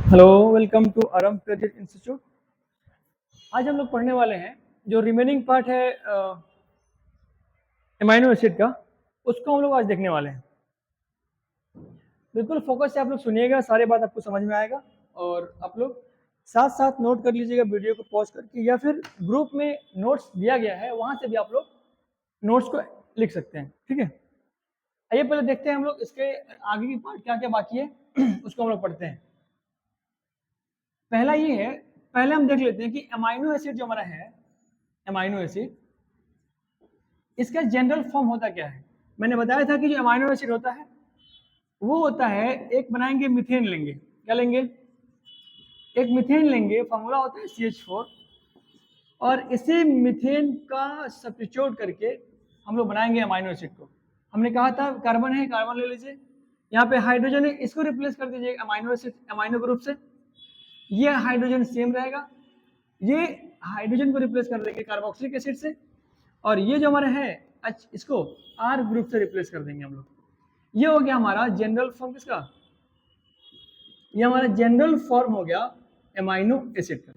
Hello, welcome to आरम credit institute. आज हम लोग पढ़ने वाले हैं जो रिमेनिंग पार्ट है एमाइनो एसिड का, उसको हम लोग आज देखने वाले हैं। बिल्कुल फोकस से आप लोग सुनिएगा, सारे बात आपको समझ में आएगा और आप लोग साथ साथ नोट कर लीजिएगा वीडियो को पॉज करके, या फिर ग्रुप में नोट्स दिया गया है वहाँ से भी आप लोग नोट्स को लिख सकते हैं। ठीक है, आइए पहले देखते हैं हम लोग इसके आगे की पार्ट क्या क्या बाकी है उसको हम लोग पढ़ते हैं। पहला ये है, पहले हम देख लेते हैं कि अमाइनो एसिड जो हमारा है, अमाइनो एसिड, इसका जनरल फॉर्म होता क्या है। मैंने बताया था कि जो अमाइनो एसिड होता है वो होता है, एक बनाएंगे मीथेन लेंगे, क्या लेंगे, एक मीथेन लेंगे, फॉर्मूला होता है CH4, और इसी मीथेन का सब्स्टिट्यूट करके हम लोग बनाएंगे अमाइनो एसिड को। हमने कहा था कार्बन है, कार्बन ले लीजिए, यहाँ पे हाइड्रोजन है, इसको रिप्लेस कर दीजिए अमाइनो एसिड, अमाइनो ग्रुप से, ये हाइड्रोजन सेम रहेगा, ये हाइड्रोजन को रिप्लेस कर देंगे कार्बोक्सिलिक एसिड से, और ये जो हमारा है इसको R ग्रुप से रिप्लेस कर देंगे हम लोग। ये हो गया हमारा जनरल फॉर्म किसका, ये हमारा जनरल फॉर्म हो गया एमाइनो एसिड का।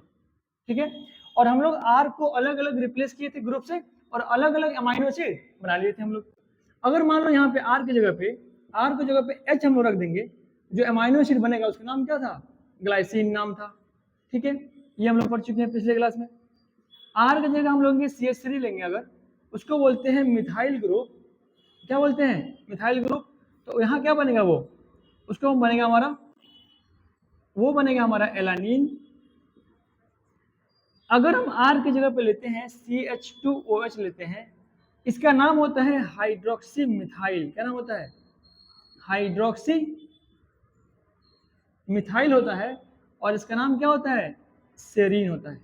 ठीक है, और हम लोग R को अलग अलग रिप्लेस किए थे ग्रुप से और अलग अलग अमाइनो एसिड बना लिए थे हम लोग। अगर मान लो यहाँ पे R की जगह पे, R की जगह पे H हम लोग रख देंगे, जो अमाइनो एसिड बनेगा उसका नाम क्या था, ग्लाइसिन नाम था। ठीक है, ये हम लोग पढ़ चुके हैं पिछले क्लास में। R की जगह हम लोग CH3 लेंगे, अगर उसको बोलते हैं मिथाइल ग्रुप, क्या बोलते हैं, मिथाइल ग्रुप। तो यहाँ क्या बनेगा, वो उसको बनेगा हमारा, वो बनेगा हमारा एलानिन। अगर हम R की जगह पे लेते हैं CH2OH लेते हैं, इसका नाम होता है हाइड्रोक्सी मिथाइल। क्या नाम होता है, हाइड्रोक्सी मिथाइल होता है, और इसका नाम क्या होता है, सेरीन होता है।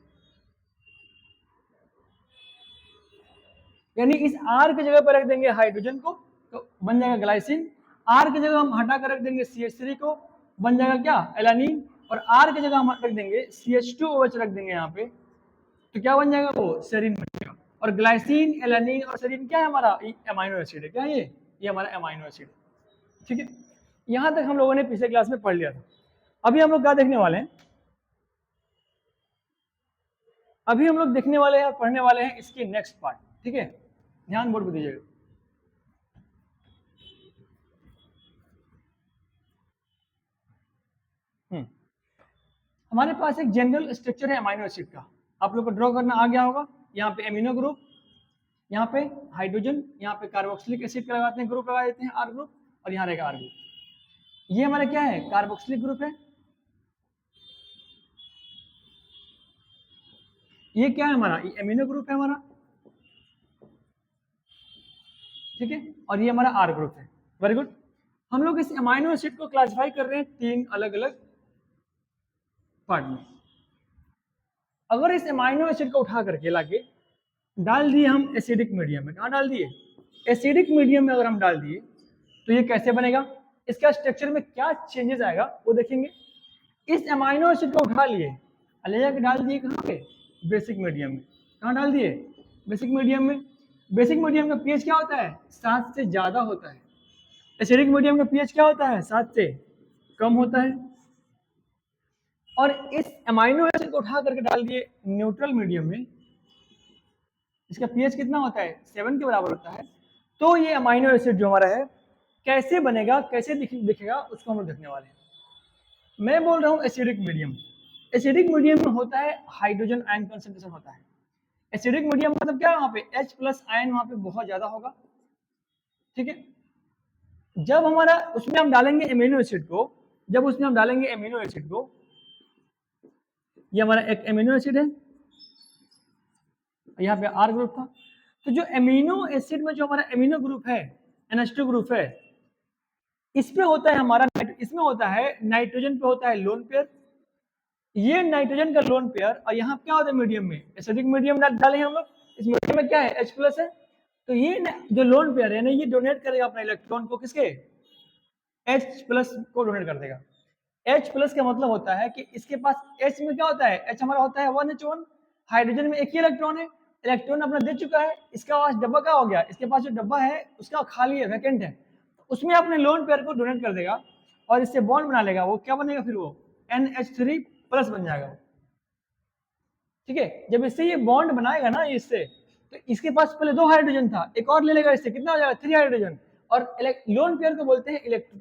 यानी इस R की जगह पर रख देंगे हाइड्रोजन को तो बन जाएगा ग्लाइसिन, R की जगह हम हटा कर रख देंगे CH3 को, बन जाएगा क्या, एलानिन, और R की जगह हम रख देंगे CH2OH रख देंगे यहाँ पे, तो क्या बन जाएगा, वो सेरीन बन जाएगा। और ग्लाइसिन, एलानिन और सेरीन क्या है हमारा, अमाइनो एसिड है। क्या है ये हमारा अमाइनो एसिड। ठीक है, यहाँ तक हम लोगों ने पिछले क्लास में पढ़ लिया था। अभी हम लोग क्या देखने वाले हैं, अभी हम लोग देखने वाले हैं, पढ़ने वाले हैं इसकी नेक्स्ट पार्ट। ठीक है, ध्यान बोर्ड को दीजिएगा। हमारे पास एक जनरल स्ट्रक्चर है अमाइनो एसिड का, आप लोग को ड्रॉ करना आ गया होगा। यहाँ पे एमिनो ग्रुप, यहाँ पे हाइड्रोजन, यहाँ पे कार्बोक्सिलिक एसिड का लगाते हैं, ग्रुप लगा देते हैं R ग्रुप, और यहाँ रहेगा R ग्रुप। ये हमारा क्या है, कार्बोक्सिलिक ग्रुप है। ये क्या है हमारा, ये एमिनो ग्रुप है हमारा। ठीक है, और ये हमारा R ग्रुप है। Very good. हम लोग इस अमाइनो एसिड को क्लासिफाई कर रहे हैं 3 अलग अलग पार्ट में। अगर इस अमाइनो एसिड को उठा करके लाके डाल दिए हम एसिडिक मीडियम में, कहाँ डाल दिए, एसिडिक मीडियम में अगर हम डाल दिए तो ये कैसे बनेगा, इसका स्ट्रक्चर में क्या चेंजेस आएगा वो देखेंगे। इस अमाइनो एसिड को उठा लिए, ले जाकर डाल दिए कहाँ पे, बेसिक मीडियम में। कहाँ डाल दिए, बेसिक मीडियम में। बेसिक मीडियम का पीएच क्या होता है, 7 से ज्यादा होता है। एसिडिक मीडियम का पीएच क्या होता है, 7 से कम होता है। और इस अमाइनो एसिड को उठा करके डाल दिए न्यूट्रल मीडियम में, इसका पीएच कितना होता है, 7 के बराबर होता है। तो ये अमाइनो एसिड जो हमारा है कैसे बनेगा, कैसे दिखेगा, उसको हम लोग देखने वाले हैं। मैं बोल रहा हूँ एसिडिक मीडियम। एसिडिक मीडियम में होता है हाइड्रोजन आयन कंसंट्रेशन होता है। एसिडिक मीडियम मतलब क्या है, वहां पे H+ आयन वहां पे बहुत ज्यादा होगा। ठीक है, जब हमारा उसमें हम डालेंगे एमिनो एसिड को, जब उसमें हम डालेंगे एमिनो एसिड को, ये हमारा एक एमिनो एसिड है, यहाँ पे R ग्रुप था। तो जो एमिनो एसिड में जो हमारा एमिनो ग्रुप है, NH2 ग्रुप है, इस पे होता है हमारा, इसमें होता है नाइट्रोजन पे होता है लोन पेयर, ये नाइट्रोजन का लोन पेयर, और यहाँ क्या होता है मीडियम में, एसिडिक मीडियम डाले हैं हम लोग, इस मीडियम में क्या है, H+ है। तो ये जो लोन पेयर है ना, ये डोनेट करेगा अपना इलेक्ट्रॉन को किसके, H+ को डोनेट कर देगा। H+ का मतलब होता है कि इसके पास H में क्या होता है, H हमारा होता है 1H1, हाइड्रोजन में एक ही इलेक्ट्रॉन है, इलेक्ट्रॉन अपना दे चुका है, इसका पास डब्बा क्या हो गया, इसके पास जो डब्बा है उसका खाली है, वैकेंट है, उसमें अपने लोन पेयर को डोनेट कर देगा और इससे बॉन्ड बना लेगा। वो क्या बनेगा फिर, वो NH3 प्लस बन जाएगा। ठीक है, जब इससे ये बॉन्ड बनाएगा ना इससे, तो इसके पास पहले 2 हाइड्रोजन था, एक और ले लेगा इससे, कितना हो जाएगा 3 हाइड्रोजन। और लोन पेयर को बोलते हैं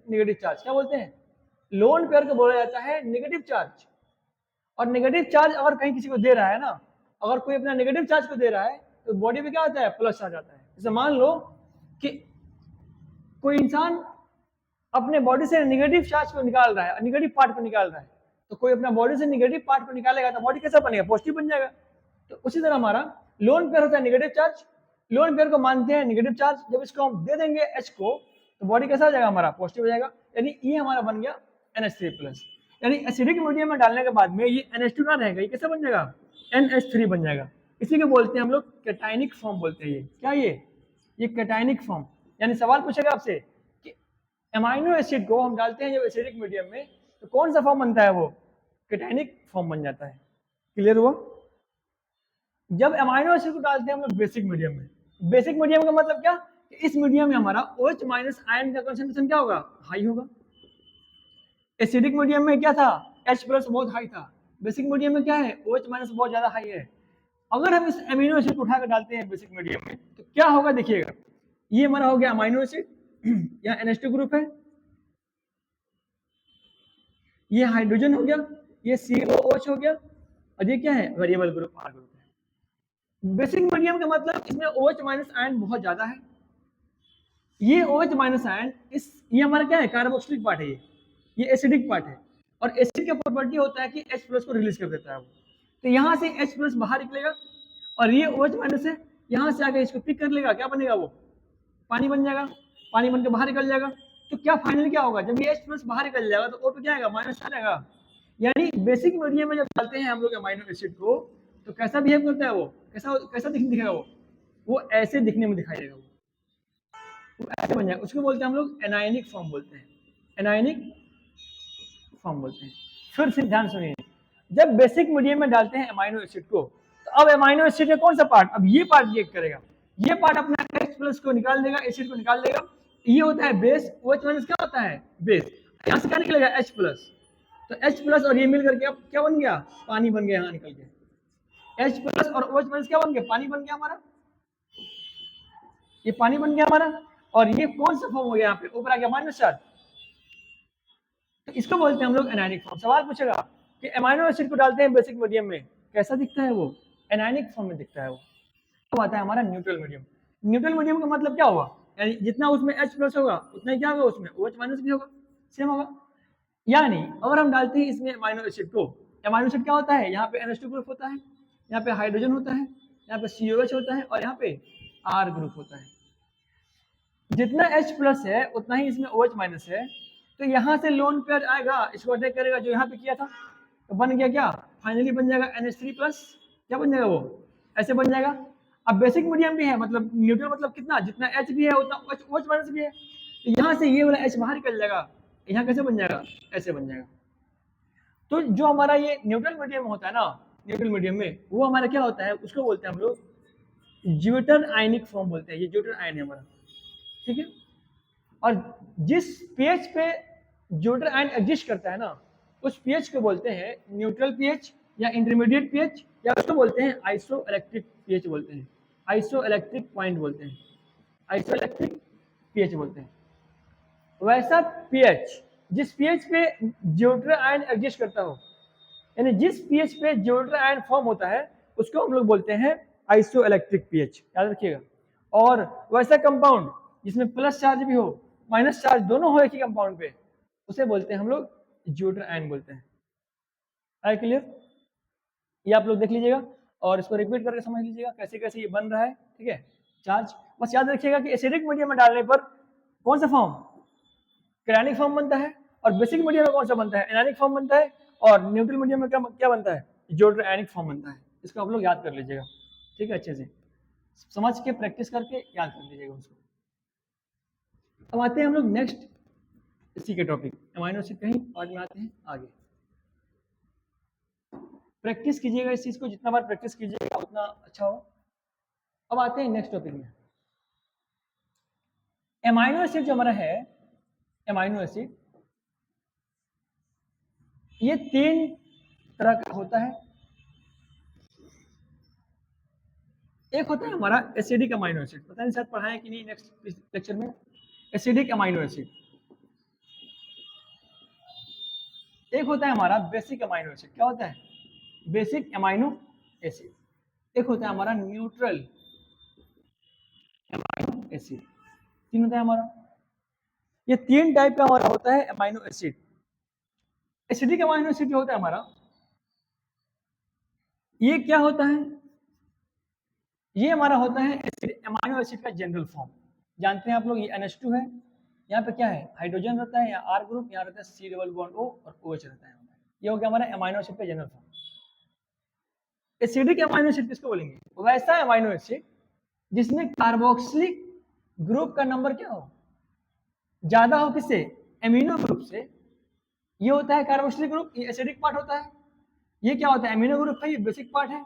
नेगेटिव चार्ज। क्या बोलते हैं? लोन पेयर को बोला जाता है नेगेटिव चार्ज। और नेगेटिव चार्ज अगर कहीं किसी को दे रहा है ना, अगर कोई अपना नेगेटिव चार्ज को दे रहा है तो बॉडी में क्या आता है? प्लस चार्ज आता है। जैसे मान लो कि कोई इंसान अपने बॉडी से नेगेटिव चार्ज को निकाल रहा है, नेगेटिव पार्ट को निकाल रहा है, तो कोई अपना बॉडी से नेगेटिव पार्ट को निकालेगा तो बॉडी कैसा बनेगा? पॉजिटिव बन जाएगा। तो उसी तरह हमारा लोन पेयर होता है नेगेटिव चार्ज, लोन पेयर को मानते हैं नेगेटिव चार्ज। जब इसको हम दे देंगे H को तो बॉडी कैसा हो जाएगा? हमारा पॉजिटिव हो जाएगा। यानी ये हमारा बन गया NH3 प्लस। यानी एसिडिक मीडियम में डालने के बाद में ये NH2 ना रहेगा, ये कैसा बन जाएगा? NH3 बन जाएगा। इसी को बोलते हैं हम लोग कैटायनिक फॉर्म बोलते हैं। ये क्या? ये कैटायनिक फॉर्म। यानी सवाल पूछेगा आपसे कि एमाइनो एसिड को हम डालते हैं जब एसिडिक मीडियम में, तो कौन सा फॉर्म बनता है? वो कैटायनिक फॉर्म बन जाता है। क्लियर हुआ? जब एमाइनो एसिड को डालते हैं हम लोग बेसिक मीडियम में, बेसिक मीडियम का मतलब क्या? कि इस मीडियम में हमारा OH माइनस आयन का कंसंट्रेशन क्या होगा? हाई होगा। एसिडिक मीडियम में क्या था? H प्लस बहुत हाई था। बेसिक मीडियम में क्या है? OH माइनस बहुत ज्यादा हाई है। अगर हम इस अमीनो एसिड को उठाकर डालते हैं बेसिक मीडियम में तो क्या होगा? देखिएगा, ये हमारा हो गया अमीनो एसिड, यहाँ NH2 ग्रुप है, ये हाइड्रोजन हो गया, ये COOH हो गया, और ये क्या है? वेरिएबल ग्रुप R ग्रुप है। बेसिक मीडियम का मतलब इसमें OH माइनस आयन बहुत ज्यादा है। ये OH माइनस आयन ये हमारा क्या है? कार्बोक्सिलिक पार्ट है, ये एसिडिक पार्ट है। और एसिड का प्रॉपर्टी होता है कि H प्लस को रिलीज कर देता है वो। तो यहाँ से H प्लस बाहर निकलेगा और ये OH माइनस है, यहाँ से आके इसको पिक कर लेगा, क्या बनेगा? वो पानी बन जाएगा। पानी बनकर बाहर निकल जाएगा। तो क्या फाइनल क्या होगा? जब ये H प्लस बाहर निकल जाएगा तो O2 क्या आएगा? माइनस आ जाएगा। यानी बेसिक मीडियम में जब डालते हैं हम लोग अमीनो एसिड को तो कैसा बिहेव करता है वो? कैसा दिखेगा वो ऐसे दिखने में दिखाई देगा। वो ऐसे बन जाएगा। उसको बोलते हैं हम लोग एनायनिक फॉर्म बोलते हैं, एनायनिक फॉर्म बोलते हैं। फिर से ध्यान सुनिए, जब बेसिक मीडियम में डालते हैं अमीनो एसिड को, तो अब अमीनो एसिड में कौन सा पार्ट? अब ये पार्ट रिएक्ट करेगा, ये पार्ट अपना H प्लस को निकाल देगा, एसिड को निकाल देगा। ये होता है बेस, OH माइनस क्या होता है? बेस। यहाँ से क्या निकलेगा? H plus. तो H प्लस और ये मिल करके अब क्या बन गया? पानी बन गया। यहाँ निकल के H प्लस और OH माइनस क्या बन गया? पानी बन गया हमारा। ये पानी बन गया हमारा। और ये कौन सा फॉर्म हो गया? यहाँ पे ऊपर आ गया माइनस चार्ज। तो इसको बोलते हैं हम लोग एनायनिक फॉर्म। सवाल पूछेगा कि अमीनो एसिड को डालते हैं बेसिक मीडियम में, कैसा दिखता है वो? एनायनिक फॉर्म में दिखता है वो। तो आता है हमारा न्यूट्रल मीडियम। न्यूट्रल मीडियम का मतलब क्या हुआ? यानी जितना उसमें H प्लस होगा उतना ही क्या होगा? उसमें OH माइनस भी होगा, सेम होगा। यानी अगर हम डालते हैं इसमें अमीनो एसिड को, अमीनो एसिड क्या होता है? यहाँ पे NH2 ग्रुप होता है, यहाँ पे हाइड्रोजन होता है, यहाँ पे COH होता है, और यहाँ पे R ग्रुप होता है। जितना H प्लस है उतना ही इसमें OH माइनस है। तो यहाँ से लोन पेयर आएगा, इसको अटैक करेगा जो यहाँ पे किया था, तो बन गया क्या? फाइनली बन जाएगा NH3 प्लस। क्या बन जाएगा वो? ऐसे बन जाएगा। अब बेसिक मीडियम भी है, मतलब न्यूट्रल मतलब कितना? जितना H भी है उतना OH माइनस भी है। तो यहाँ से ये वाला H बाहर निकल जाएगा, यहाँ कैसे बन जाएगा? ऐसे बन जाएगा। तो जो हमारा ये न्यूट्रल मीडियम होता है ना, न्यूट्रल मीडियम में वो हमारा क्या होता है? उसको बोलते हैं हम लोग ज्यूटर आयनिक फॉर्म बोलते हैं। ये ज्यूटर आयन है हमारा, ठीक है। और जिस पीएच पे ज्यूटर आयन एग्जिस्ट करता है ना, उस पीएच को बोलते हैं न्यूट्रल पीएच या इंटरमीडिएट पीएच, या उसको बोलते हैं आइसोइलेक्ट्रिक पीएच बोलते हैं, आइसोइलेक्ट्रिक पॉइंट बोलते हैं, आइसोइलेक्ट्रिक पीएच बोलते हैं। वैसा पीएच जिस पीएच पे ज्यूटर आयन एग्जिस्ट करता हो, यानी जिस पीएच पे ज्यूटर आयन फॉर्म होता है, उसको हम लोग बोलते हैं आइसोइलेक्ट्रिक पीएच, याद रखिएगा। और वैसा कंपाउंड जिसमें प्लस चार्ज भी हो माइनस चार्ज दोनों हो एक ही कंपाउंड पे, उसे बोलते हैं हम लोग ज्यूटर आयन बोलते हैं। है क्लियर? ये आप लोग देख लीजिएगा और इसको रिपीट करके समझ लीजिएगा कैसे कैसे ये बन रहा है, ठीक है। चार्ज बस याद रखिएगा कि एसिडिक मीडियम में डालने पर कौन सा फॉर्म? कैटायनिक फॉर्म बनता है। और बेसिक मीडियम में कौन सा बनता है? एनायनिक फॉर्म बनता है। और न्यूट्रल मीडियम में क्या बनता है? ज्यूटर आयनिक फॉर्म बनता है। इसको आप लोग याद कर लीजिएगा, ठीक है, अच्छे से समझ के प्रैक्टिस करके याद कर लीजिएगा उसको। अब आते हैं हम लोग नेक्स्ट इसी के टॉपिक, अमीनो एसिड कहीं और में आते हैं आगे। प्रैक्टिस कीजिएगा इस चीज को, जितना बार प्रैक्टिस कीजिएगा उतना अच्छा हो। अब आते हैं नेक्स्ट टॉपिक में। अमीनो एसिड जो हमारा है, अमीनो एसिड ये 3 तरह का होता है। एक होता है हमारा एसिडिक अमाइनो एसिड, पता नहीं शायद पढ़ा है कि नहीं नेक्स्ट लेक्चर में। Acidic amino acid. एक होता है हमारा बेसिक अमाइनो एसिड। क्या होता है? Basic amino acid. एक होता है हमारा न्यूट्रल अमाइनो एसिड। 3 होता है हमारा। ये 3 टाइप का हमारा होता है amino acid. Acidic amino acid जो होता है हमारा, ये क्या होता है? ये हमारा होता है अमाइनो एसिड का जनरल फॉर्म। जानते हैं आप लोग, ये NH2 है, यहाँ पे क्या है? हाइड्रोजन रहता है, यहाँ R ग्रुप, यहाँ रहता है C डबल बॉन्ड O और OH रहता है। ये हो गया हमारा अमाइनो एसिड का general form. Acidic amino acid किसको बोलेंगे? वैसा अमाइनो एसिड जिसमें कार्बोक्सिलिक ग्रुप का नंबर क्या हो? ज्यादा हो। किससे? एमिनो ग्रुप से। ये होता है कार्बोक्सिलिक ग्रुप, ये एसिडिक पार्ट होता है। ये क्या होता है? एमिनो ग्रुप है, ये बेसिक पार्ट है।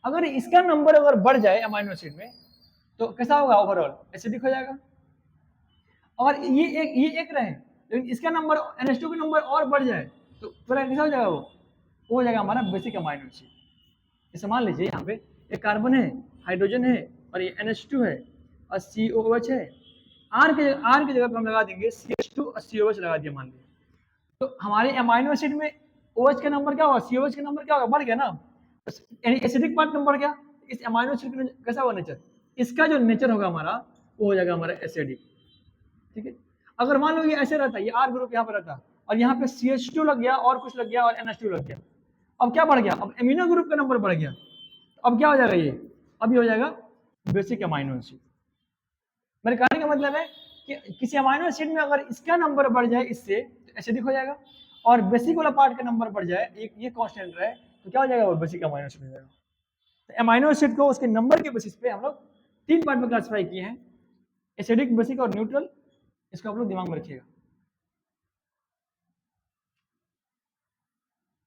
अगर इसका नंबर अगर बढ़ जाए अमाइनो एसिड में तो कैसा होगा? ओवरऑल एसिडिक हो जाएगा। और ये एक रहे लेकिन इसका नंबर NH2 का नंबर और बढ़ जाए तो पूरा कैसा हो जाएगा? वो हो जाएगा हमारा बेसिक अमाइनो एसिड। इसे मान लीजिए यहाँ पे एक कार्बन है, हाइड्रोजन है और ये NH2 है और COH है। R की जगह पे हम लगा देंगे CH2 और COH लगा दिया मान लीजिए। तो हमारे अमाइनो एसिड में OH का नंबर क्या होगा? COH का नंबर क्या होगा? बढ़ गया ना, यानी एसिडिक पार्ट नंबर क्या? इस अमाइनो एसिड का कैसा होगा नेचर? इसका जो नेचर होगा हमारा वो हो जाएगा हमारा एसिडिक। ठीक है। अगर मान लो ये ऐसे रहता, ये R ग्रुप यहाँ पर रहता और यहाँ पे CH2 लग गया और कुछ लग गया और NH2 लग गया, अब क्या बढ़ गया? अब एमिनो ग्रुप का नंबर बढ़ गया। अब क्या हो जाएगा? ये अब ये हो जाएगा बेसिक अमाइनो एसिड। मेरे कहने का मतलब है कि किसी अमाइनो एसिड में अगर इसका नंबर बढ़ जाए इससे तो एसिडिक हो जाएगा, और बेसिक वाला पार्ट का नंबर बढ़ जाए, ये कांस्टेंट रहे तो क्या हो जाएगा? वो बेसिक अमाइनो एसिड हो जाएगा। तो अमाइनो एसिड को उसके नंबर के बेसिस पे हम लोग 3 पार्ट में क्लासिफाई किए हैं, एसिडिक, बेसिक और न्यूट्रल। इसको आप लोग दिमाग में रखिएगा।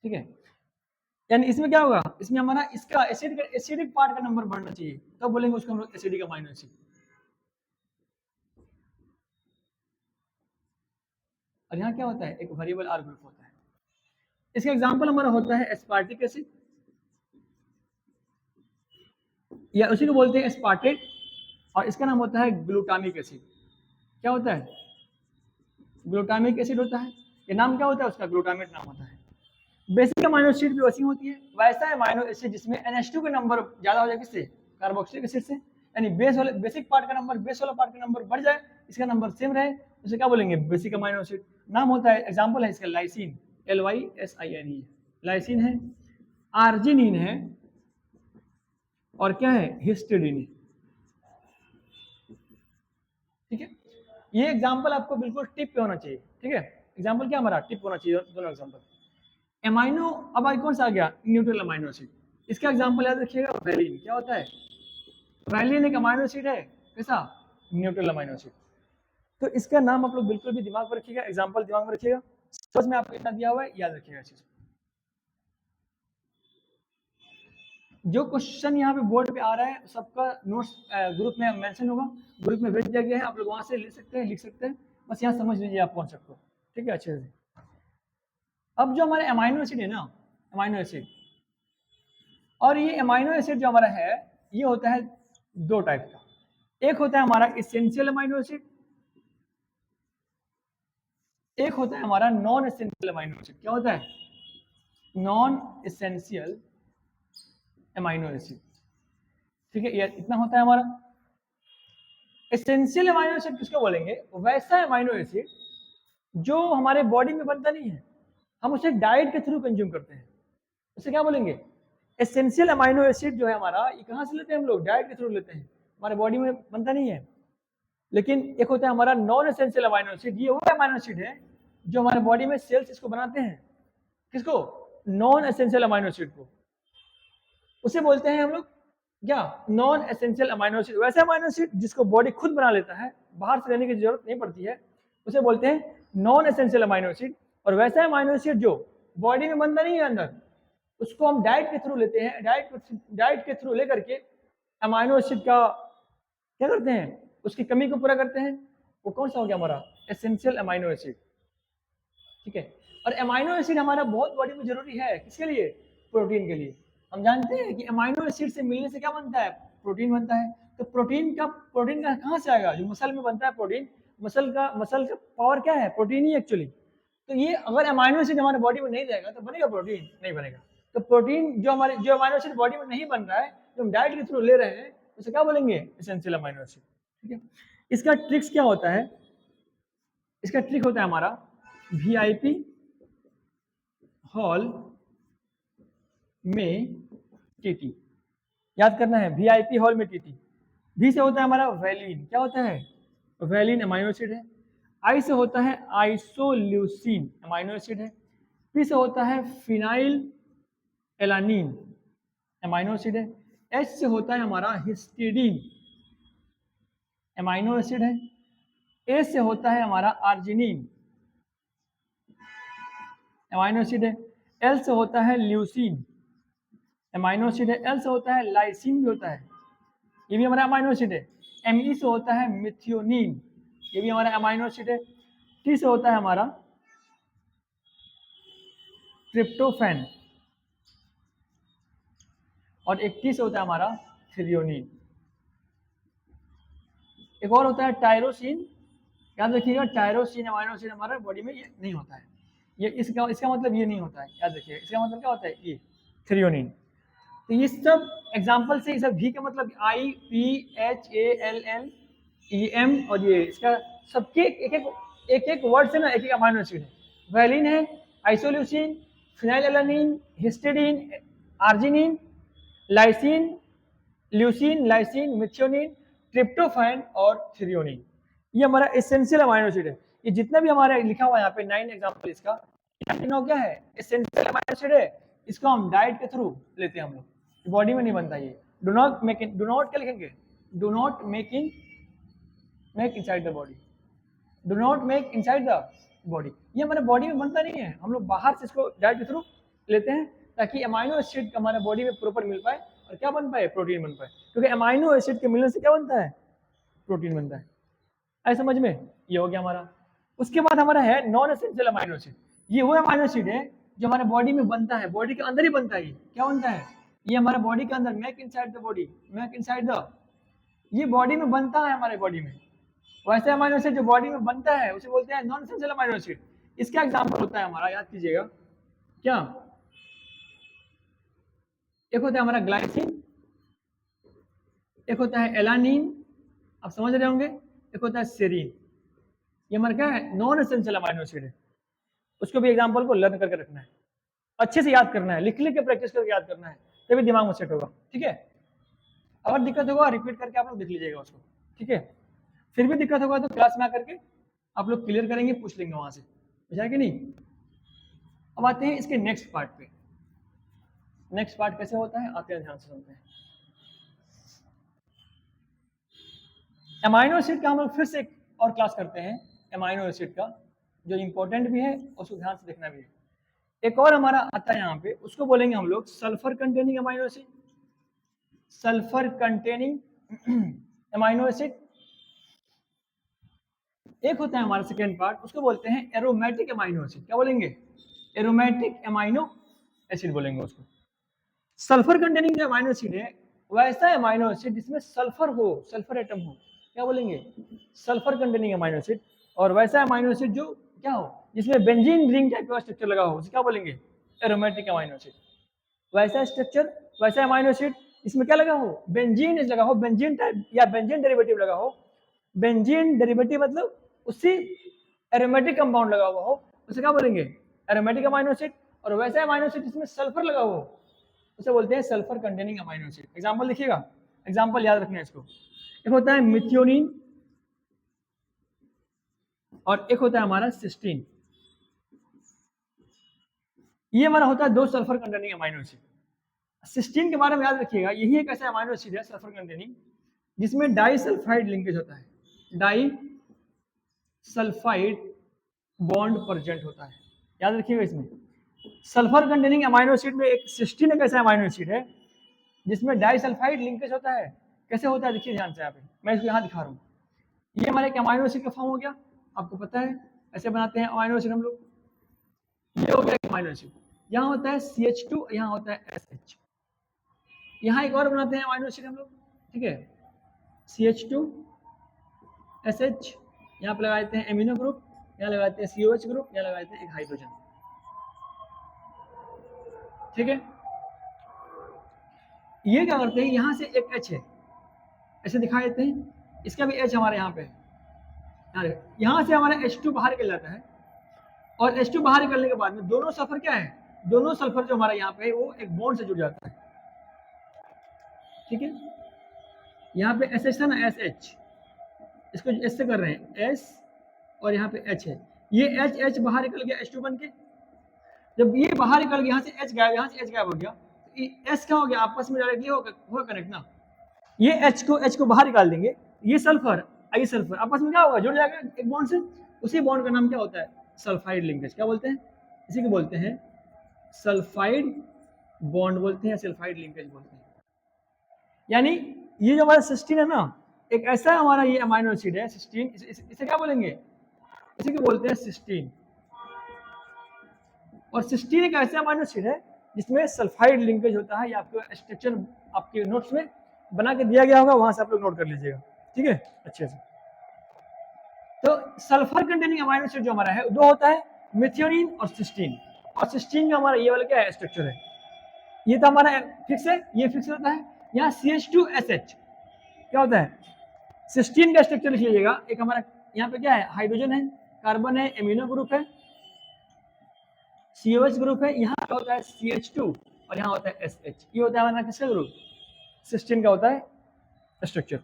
ठीक है। यानी इसमें क्या होगा? इसमें हमारा इसका एसिडिक पार्ट का नंबर बढ़ना चाहिए, तब बोलेंगे उसको हम लोग एसिडिक अमाइनो एसिड। और यहाँ क्या होता है? एक वेरिएबल R ग्रुप होता है। इसका एग्जांपल हमारा होता है एस्पार्टिक एसिड, या उसी को बोलते हैं एस्पार्टेट, और इसका नाम होता है ग्लूटामिक एसिड। क्या होता है? ग्लूटामिक एसिड होता है। ये नाम क्या होता है उसका? ग्लूटामेट नाम होता है। बेसिक अमाइनो एसिड भी वैसी होती है, वैसा अमाइनो एसिड जिसमें NH2 का नंबर ज्यादा हो जाए, किससे? कार्बोक्सिलिक एसिड से। यानी बेसिक पार्ट का नंबर बेस वाला पार्ट का नंबर बढ़ जाए, इसका नंबर सेम रहे, उसे क्या बोलेंगे? Basic amino acid. नाम होता है, एग्जांपल है इसका लाइसिन, LYSINE। लाइसिन है, आर्जिनिन है, और क्या है? हिस्टिडीन। ठीक है। ये एग्जांपल आपको बिल्कुल टिप पे होना चाहिए। ठीक है। एग्जांपल क्या हमारा? टिप होना चाहिए दोनों एग्जांपल। एमाइनो, अब आई कौन सा आ गया? Neutral amino acid. इसका एग्जांपल याद रखिएगा, वैलिन। क्या होता है? वैलिन एक अमाइनो एसिड है, कैसा? Neutral amino acid. तो इसका नाम आप लोग बिल्कुल भी दिमाग में रखिएगा, एग्जांपल दिमाग में रखिएगा। समझ में आपको इतना दिया हुआ है, याद रखिएगा चीज। जो क्वेश्चन यहाँ पे बोर्ड पे आ रहा है सबका नोट्स ग्रुप में मेंशन होगा, ग्रुप में भेज दिया गया है, आप लोग वहां से ले सकते हैं, लिख सकते हैं। बस यहाँ समझ लीजिए आप कौन सबको। ठीक है, अच्छे से। अब जो हमारे अमाइनो एसिड है ना, अमाइनो एसिड, और ये अमाइनो एसिड जो हमारा है ये होता है 2 टाइप का। एक होता है हमारा इसेंशियल अमाइनो एसिड, एक होता है हमारा नॉन एसेंशियल अमाइनो एसिड। क्या होता है? Non essential amino acid. ठीक है, ये इतना होता है हमारा। एसेंशियल अमाइनो एसिड किसको बोलेंगे? वैसा अमाइनो एसिड जो हमारे बॉडी में बनता नहीं है, हम उसे डाइट के थ्रू कंज्यूम करते हैं, उसे क्या बोलेंगे? एसेंशियल अमाइनो एसिड जो है हमारा, ये कहाँ से लेते हैं हम लोग? डाइट के थ्रू लेते हैं, हमारे बॉडी में बनता नहीं है। लेकिन एक होता है हमारा नॉन एसेंशियल अमाइनो एसिड, ये वो अमाइनो एसिड है जो हमारे बॉडी में सेल्स इसको बनाते हैं। किसको? नॉन एसेंशियल अमाइनो एसिड को। उसे बोलते हैं हम लोग क्या? Non essential amino acid. वैसे अमाइनो एसिड जिसको बॉडी खुद बना लेता है, बाहर से लेने की जरूरत नहीं पड़ती है, उसे बोलते हैं नॉन एसेंशियल अमाइनो एसिड। और वैसा अमाइनो एसिड जो बॉडी में बनता नहीं है अंदर, उसको हम डाइट के थ्रू लेते हैं। डाइट के थ्रू लेकर के अमाइनो एसिड का क्या करते हैं? उसकी कमी को पूरा करते हैं। वो कौन सा हो गया हमारा? Essential amino acid. ठीक है। और अमाइनो एसिड हमारा बहुत बॉडी में जरूरी है, किसके लिए? प्रोटीन के लिए। हम जानते हैं कि अमाइनो एसिड से मिलने से क्या बनता है? प्रोटीन बनता है। तो प्रोटीन का कहाँ से आएगा? जो मसल में बनता है प्रोटीन, मसल का पावर क्या है? प्रोटीन ही एक्चुअली। तो ये अगर अमाइनो एसिड हमारे बॉडी में नहीं जाएगा तो बनेगा प्रोटीन? नहीं बनेगा। तो प्रोटीन जो अमाइनो एसिड बॉडी में नहीं बन रहा है, जो हम डाइट के थ्रू ले रहे हैं, उसे क्या बोलेंगे? Essential amino acid. ठीक है। इसका ट्रिक्स क्या होता है? इसका ट्रिक होता है हमारा VIP हॉल में TT। याद करना है, VIP हॉल में TT। V से होता है हमारा वैलिन। क्या होता है? वैलिन अमाइनो एसिड है। I से होता है आइसोल्यूसिन अमाइनो एसिड है। P से होता है फिनाइल एलानिन अमाइनो एसिड है। H से होता है हमारा हिस्टिडीन अमाइनो एसिड है। A से होता है हमारा आर्जिनिन अमाइनो एसिड है। L से होता है ल्यूसिन अमाइनो एसिड है। L से होता है लाइसिन भी होता है, ये भी हमारा अमाइनो एसिड है। Me से होता है मिथियोनिन, ये भी हमारा अमाइनो एसिड है। T से होता है हमारा ट्रिप्टोफैन और एक T से होता है हमारा थ्रियोनिन। एक और होता है टायरोसिन। याद रखिएगा, टायरोसिन अमाइनो एसिड हमारा बॉडी में ये नहीं होता है। ये इसका मतलब ये नहीं होता है, याद रखिएगा। इसका मतलब क्या होता है? ये थ्रियोनिन। तो ये सब एग्जांपल से, ये सब V का मतलब IPHALLEM और ये इसका सबके एक वर्ड से ना एक अमाइनो एसिड है। वैलिन है, isoleucine, phenylalanine, histidine, arginine, lysine, leucine, lysine, methionine, tryptophan और थ्रियोनिन। ये हमारा एसेंशियल अमाइनो एसिड है। ये जितना भी हमारा लिखा हुआ है यहाँ पे 9 एग्जांपल, इसका क्या है? एसेंशियल अमाइनो एसिड है। इसको हम डाइट के थ्रू लेते हैं हम लोग, बॉडी में नहीं बनता ये। डू नॉट क्या लिखेंगे? Do not make inside the body. Do not make inside the body, ये हमारे बॉडी में बनता नहीं है। हम लोग बाहर से इसको डाइट के थ्रू लेते हैं ताकि अमाइनो एसिड हमारे बॉडी में प्रॉपर मिल पाए और क्या बन पाए? प्रोटीन बन पाए। क्योंकि अमाइनो एसिड के मिलने से क्या बनता है? प्रोटीन बनता है। ऐसा समझ में? ये हो गया हमारा। उसके बाद हमारा है नॉन एसेंशियल अमाइनो एसिड। ये वो अमाइनो एसिड है जो हमारे बॉडी में बनता है, बॉडी के अंदर ही बनता है। क्या बनता है? ये हमारे बॉडी के अंदर, make inside the body, make inside the, ये बॉडी में बनता है हमारे बॉडी में। वैसे अमाइनो एसिड जो बॉडी में बनता है उसे बोलते हैं नॉन एसेंशियल अमाइनो एसिड। इसका एग्जांपल होता है हमारा, याद कीजिएगा, क्या? एक होता है हमारा ग्लाइसिन, एक होता है एलानिन, आप समझ रहे होंगे, एक होता है सेरीन। ये हमारा क्या है? नॉन एसेंशियल अमाइनो एसिड है। उसको भी एग्जांपल को लर्न करके रखना है, अच्छे से याद करना है, लिख के प्रैक्टिस करके याद करना है, तभी दिमाग में सेट होगा। ठीक है। अगर दिक्कत होगा रिपीट करके आप लोग देख लीजिएगा उसको। ठीक है। फिर भी दिक्कत होगा तो क्लास में आकर के आप लोग क्लियर करेंगे, पूछ लेंगे वहां से, बुझा कि नहीं? अब आते हैं इसके नेक्स्ट पार्ट पे। नेक्स्ट पार्ट कैसे होता है आते हैं, ध्यान से सुनते हैं। अमाइनो एसिड का हम लोग फिर से एक और क्लास करते हैं, अमाइनो एसिड का, जो इंपॉर्टेंट भी है और उसको ध्यान से देखना भी है। एक और हमारा आता है यहाँ पे, उसको बोलेंगे हम लोग sulphur containing amino acid. Sulphur containing amino acid. एक होता है हमारा सेकेंड पार्ट, उसको बोलते हैं एरोमेटिक अमाइनो एसिड। क्या बोलेंगे? एरोमेटिक अमाइनो एसिड बोलेंगे उसको। सल्फर कंटेनिंग जो अमाइनो एसिड है, वैसा अमाइनो एसिड जिसमें सल्फर हो, सल्फर एटम हो, क्या बोलेंगे? Sulphur containing amino acid. और वैसा अमाइनो एसिड जो क्या हो, जिसमें बेंजीन रिंग टाइप का स्ट्रक्चर लगा हो, उसे क्या बोलेंगे? Aromatic amino acid. वैसा स्ट्रक्चर, वैसा अमाइनो एसिड इसमें क्या लगा हो? बेंजीन लगा हो, बेंजीन टाइप या बेंजीन डेरिवेटिव लगा हो। बेंजीन डेरिवेटिव मतलब उसी एरोमेटिक कंपाउंड लगा हुआ हो, उसे क्या बोलेंगे? Aromatic amino acid. और वैसा अमाइनो एसिड जिसमें सल्फर लगा हो, उसे बोलते हैं sulphur containing amino acid. Example लिखिएगा, एग्जांपल याद रखना है इसको। एक होता है मिथियोनिन और एक होता है हमारा सिस्टीन। ये हमारा होता है दो sulphur containing amino acid. Cysteine के बारे में याद रखिएगा, यही एक ऐसा अमाइनो एसिड है सल्फर कंटेनिंग जिसमें डाइसल्फाइड लिंकेज होता है, डाइसल्फाइड बॉन्ड प्रेजेंट होता है। याद रखिएगा, इसमें सल्फर कंटेनिंग अमाइनो एसिड में एक सिस्टीन एक ऐसा अमाइनो एसिड है जिसमें डाइसल्फाइड लिंकेज होता है। कैसे होता है देखिए ध्यान से, यहाँ पे मैं इसको यहाँ दिखा रहा हूँ। ये हमारे एक अमाइनो एसिड का फॉर्म हो गया, आपको पता है ऐसे बनाते हैं अमाइनो एसिड हम लोग। ये हो गया अमाइनो एसिड। यहाँ होता है CH2, यहाँ होता है SH। यहाँ एक और बनाते हैं अमाइनो एसिड हम लोग, ठीक है, CH2 SH, यहाँ पे लगा देते हैं एमिनो ग्रुप, यहाँ लगा देते हैं COH ग्रुप, यहाँ लगा देते हैं एक हाइड्रोजन, ठीक है। ये क्या करते हैं, यहाँ से एक H है, ऐसे दिखाई देते हैं, इसका भी H हमारे यहाँ पे है, यहाँ से हमारा H2 बाहर निकल जाता है, और H2 बाहर निकलने के बाद में दोनों सल्फर क्या है, दोनों सल्फर जो हमारा यहाँ पे है वो एक बॉन्ड से जुड़ जाता है, ठीक है। यहाँ पे SH था ना, SH, इसको S से कर रहे हैं S, और यहाँ पे H है, ये H बाहर निकल गया H2 बन के। जब ये बाहर निकल गया, यहाँ से H गायब, यहाँ से H गायब हो गया, तो S क्या हो गया, आपस में डायरेक्टली होगा कनेक्ट ना। ये H को बाहर निकाल देंगे, ये सल्फर ये सल्फर आपस में क्या होगा, जुड़ जाएगा एक बॉन्ड से। उसी बॉन्ड का नाम क्या होता है, सल्फाइड लिंकेज। क्या बोलते हैं, इसी को बोलते हैं सल्फाइड बॉन्ड बोलते हैं, सल्फाइड लिंकेज बोलते हैं। यानी ये जो हमारा सिस्टीन है ना, एक ऐसा हमारा ये अमाइनो एसिड है सिस्टीन, इसे क्या बोलेंगे, इसी को बोलते हैं सिस्टीन। और सिस्टीन एक ऐसा अमाइनो एसिड है जिसमें सल्फाइड लिंकेज होता है। ये आपको स्ट्रक्चर आपके नोट्स में बना के दिया गया होगा, वहां से आप लोग नोट कर लीजिएगा, ठीक है, अच्छे से। तो सल्फर कंटेनिंग अमाइनो एसिड जो हमारा है दो होता है, मेथियोनिन और सिस्टीन। और सिस्टीन का हमारा ये वाला क्या है, स्ट्रक्चर है, ये तो हमारा फिक्स है, ये फिक्स होता है। यहाँ CH2SH क्या होता है, सिस्टीन का स्ट्रक्चर लिख लीजिएगा। एक हमारा यहाँ पे क्या है, हाइड्रोजन है, कार्बन है, एमिनो ग्रुप है, COH ग्रुप है, यहाँ क्या होता है CH2, और यहाँ होता है SH। ये होता है हमारा किसका ग्रुप, सिस्टीन का होता है स्ट्रक्चर।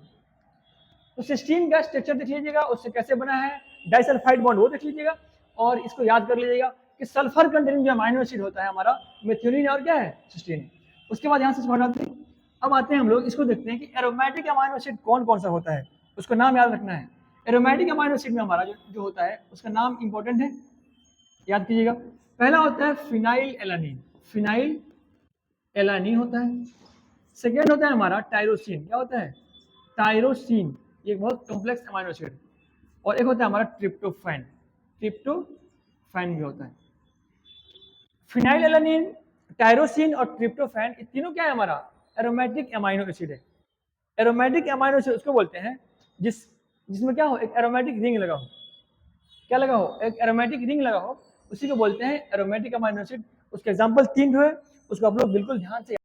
तो सिस्टीन का स्ट्रक्चर देख लीजिएगा, उससे कैसे बना है, डाइसल्फाइड बॉन्ड वो देख लीजिएगा, और इसको याद कर लीजिएगा कि सल्फर कंटेनिंग जो अमाइनो एसिड होता है हमारा मेथियोनिन और क्या है, सिस्टीन। उसके बाद यहाँ से हटाते हैं, अब आते हैं हम लोग इसको देखते हैं कि एरोमेटिक अमाइनो एसिड कौन कौन सा होता है, उसका नाम याद रखना है। एरोमेटिक अमाइनो एसिड में हमारा जो होता है उसका नाम इंपॉर्टेंट है, याद कीजिएगा। पहला होता है फिनाइल एलानिन, फिनाइल एलानिन होता है। सेकेंड होता है हमारा टायरोसिन, क्या होता है, टायरोसिन, ये बहुत कॉम्प्लेक्स अमाइनो एसिड। और एक होता है हमारा ट्रिप्टोफैन, ट्रिप्टोफैन भी होता है। फिनाइल एलानिन, टायरोसिन और ट्रिप्टोफैन, ये तीनों क्या है हमारा, एरोमेटिक अमाइनो एसिड है। एरोमेटिक अमाइनो एसिड उसको बोलते हैं जिसमें क्या हो, एक एरोमेटिक रिंग लगा हो, क्या लगा हो, एक एरोमेटिक रिंग लगा हो, उसी को बोलते हैं एरोमेटिक अमाइनो एसिड। उसके एग्जांपल 3 जो है, उसको आप लोग बिल्कुल ध्यान से